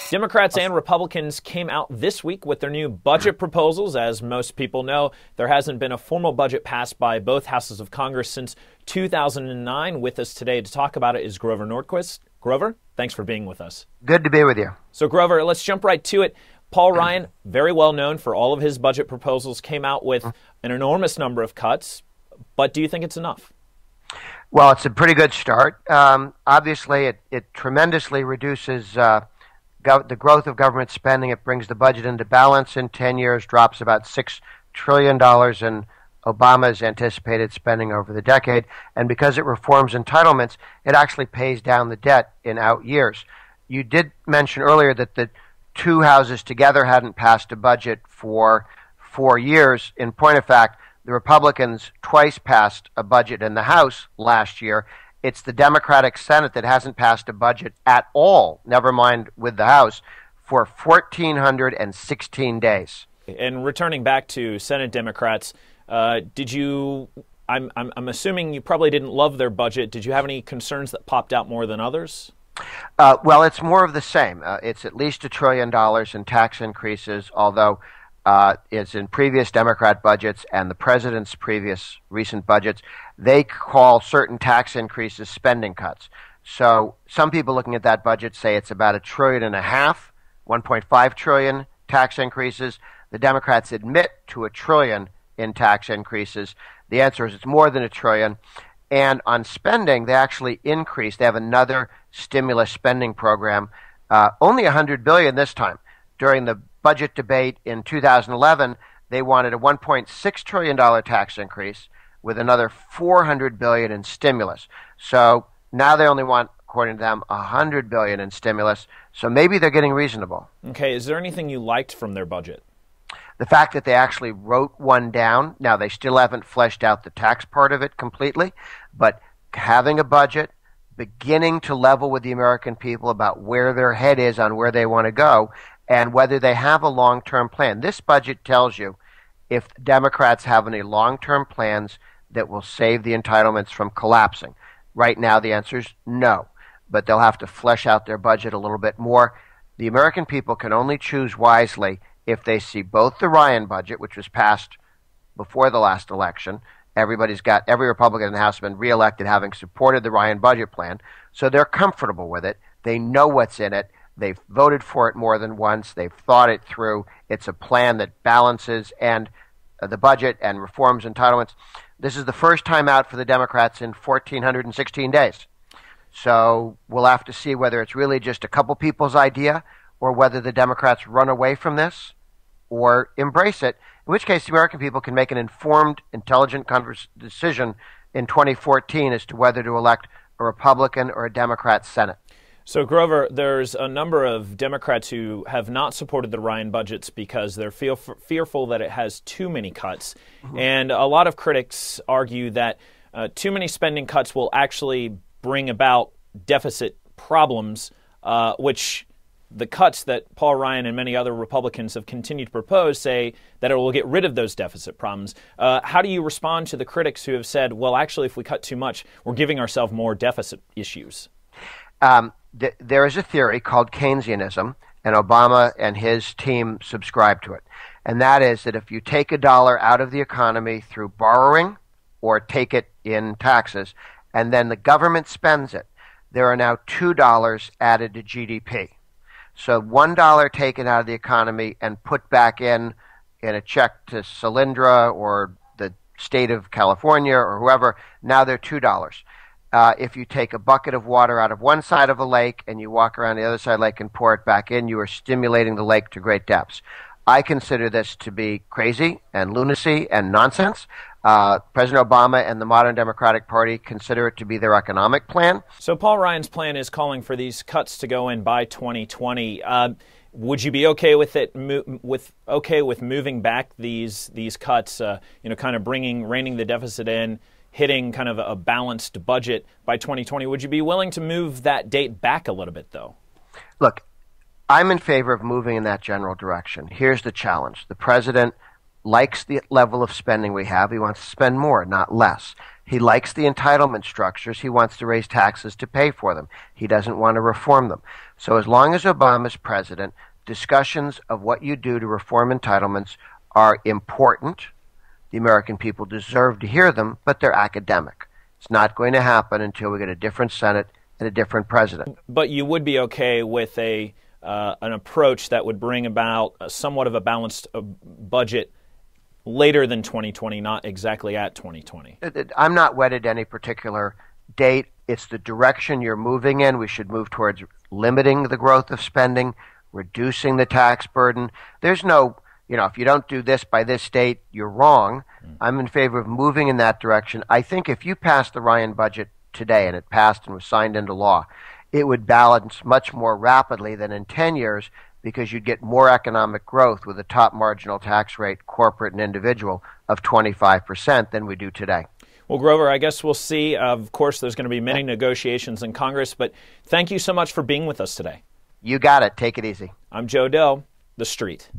Democrats and Republicans came out this week with their new budget proposals. As most people know, there hasn't been a formal budget passed by both houses of Congress since 2009. With us today to talk about it is Grover Norquist. Grover, thanks for being with us. Good to be with you. So, Grover, let's jump right to it. Paul Ryan, very well known for all of his budget proposals, came out with an enormous number of cuts. But do you think it's enough? Well, it's a pretty good start. Obviously, it tremendously reduces the growth of government spending. It brings the budget into balance in 10 years, drops about $6 trillion in Obama's anticipated spending over the decade. And because it reforms entitlements, it actually pays down the debt in out years. You did mention earlier that the two houses together hadn't passed a budget for 4 years. In point of fact, the Republicans twice passed a budget in the House last year. It's the Democratic Senate that hasn't passed a budget at all, never mind with the House, for 1,416 days. And returning back to Senate Democrats, I'm assuming you probably didn't love their budget. Did you have any concerns that popped out more than others? Well, it's more of the same. It's at least $1 trillion in tax increases, although it's in previous Democrat budgets and the president's previous recent budgets, they call certain tax increases spending cuts. So some people looking at that budget say it's about $1.5 trillion, 1.5 trillion tax increases. The Democrats admit to $1 trillion in tax increases. The answer is it's more than $1 trillion. And on spending, they actually increased. They have another stimulus spending program, only $100 billion this time. During the budget debate in 2011, they wanted a $1.6 trillion tax increase with another $400 billion in stimulus. So now they only want, according to them, $100 billion in stimulus. So maybe they're getting reasonable. Okay, is there anything you liked from their budget? The fact that they actually wrote one down. Now, they still haven't fleshed out the tax part of it completely, but having a budget, beginning to level with the American people about where their head is on where they want to go, and whether they have a long-term plan. This budget tells you if Democrats have any long-term plans that will save the entitlements from collapsing. Right now, the answer is no, but they'll have to flesh out their budget a little bit more. The American people can only choose wisely if they see both the Ryan budget, which was passed before the last election. Every Republican in the House has been reelected having supported the Ryan budget plan, so they're comfortable with it. They know what's in it. They've voted for it more than once. They've thought it through. It's a plan that balances and the budget and reforms entitlements. This is the first time out for the Democrats in 1,416 days. So we'll have to see whether it's really just a couple people's idea or whether the Democrats run away from this or embrace it, in which case the American people can make an informed, intelligent decision in 2014 as to whether to elect a Republican or a Democrat Senate. So, Grover, there's a number of Democrats who have not supported the Ryan budgets because they're fearful that it has too many cuts. Mm-hmm. And a lot of critics argue that too many spending cuts will actually bring about deficit problems, which the cuts that Paul Ryan and many other Republicans have continued to propose say that it will get rid of those deficit problems. How do you respond to the critics who have said, well, actually, if we cut too much, we're giving ourselves more deficit issues? There is a theory called Keynesianism, and Obama and his team subscribe to it. And that is that if you take a dollar out of the economy through borrowing or take it in taxes, and then the government spends it, there are now $2 added to GDP. So $1 taken out of the economy and put back in a check to Solyndra or the state of California or whoever, now they're $2. If you take a bucket of water out of one side of a lake and you walk around the other side of the lake and pour it back in, you are stimulating the lake to great depths. I consider this to be crazy and lunacy and nonsense. President Obama and the modern Democratic Party consider it to be their economic plan. So Paul Ryan's plan is calling for these cuts to go in by 2020. Would you be okay with it? With moving back these cuts? Kind of reining the deficit in, hitting kind of a balanced budget by 2020. Would you be willing to move that date back a little bit, though? Look, I'm in favor of moving in that general direction. Here's the challenge. The president likes the level of spending we have. He wants to spend more, not less. He likes the entitlement structures. He wants to raise taxes to pay for them. He doesn't want to reform them. So as long as Obama's president, discussions of what you do to reform entitlements are important. The American people deserve to hear them, but they're academic. It's not going to happen until we get a different Senate and a different president. But you would be okay with an approach that would bring about somewhat of a balanced budget later than 2020, not exactly at 2020. I'm not wedded to any particular date. It's the direction you're moving in. We should move towards limiting the growth of spending, reducing the tax burden. There's no, if you don't do this by this date, you're wrong. I'm in favor of moving in that direction. I think if you pass the Ryan budget today, and it passed and was signed into law, it would balance much more rapidly than in 10 years, because you'd get more economic growth with a top marginal tax rate, corporate and individual, of 25% than we do today. Well, Grover, I guess we'll see. Of course, there's going to be many negotiations in Congress, but thank you so much for being with us today. You got it. Take it easy. I'm Deaux, The Street.